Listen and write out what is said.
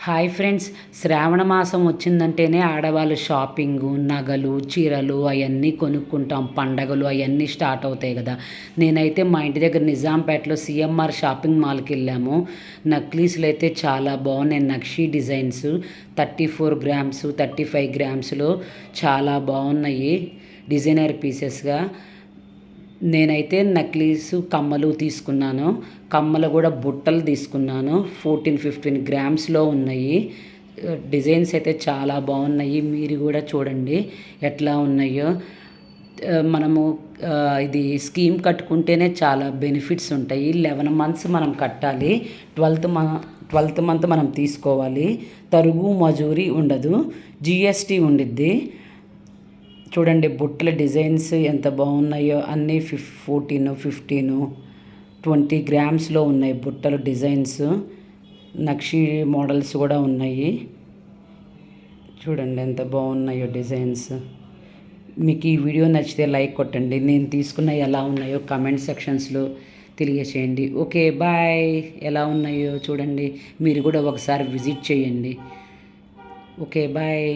Hi friends, శ్రావణ మాసం వచ్చిందంటేనే ఆడవాళ్ళు shopping, నగలు, చీరలు అవన్నీ కొనుక్కుంటాం. పండగలు అవన్నీ స్టార్ట్ అవుతాయి కదా. నేనైతే మా ఇంటి దగ్గర నిజాంపేటలో సిఎంఆర్ షాపింగ్ మాల్కి వెళ్ళాము. నక్లీస్లు అయితే చాలా బాగున్నాయి. నక్షీ డిజైన్స్ 34 గ్రామ్స్ 35 గ్రామ్స్లో చాలా బాగున్నాయి డిజైనర్ పీసెస్గా. నేనైతే నక్లీసు కమ్మలు తీసుకున్నాను. కమ్మలు కూడా బుట్టలు తీసుకున్నాను. 14-15 గ్రామ్స్లో ఉన్నాయి. డిజైన్స్ అయితే చాలా బాగున్నాయి. మీరు కూడా చూడండి ఎట్లా ఉన్నాయో. మనము ఇది స్కీమ్ కట్టుకుంటేనే చాలా బెనిఫిట్స్ ఉంటాయి. 11 మంత్స్ మనం కట్టాలి. 12th మంత్ మనం తీసుకోవాలి. తరుగు మజూరీ ఉండదు, జిఎస్టీ ఉండిద్ది. చూడండి బుట్టల డిజైన్స్ ఎంత బాగున్నాయో. అన్నీ 14, 15, 20 గ్రామ్స్లో ఉన్నాయి బుట్టల డిజైన్స్. నక్షీ మోడల్స్ కూడా ఉన్నాయి. చూడండి ఎంత బాగున్నాయో డిజైన్స్. మీకు ఈ వీడియో నచ్చితే లైక్ కొట్టండి. నేను తీసుకున్న ఎలా ఉన్నాయో కామెంట్ సెక్షన్స్లో తెలియచేయండి. Okay bye. ఎలా ఉన్నాయో చూడండి. మీరు కూడా ఒకసారి విజిట్ చేయండి. Okay bye.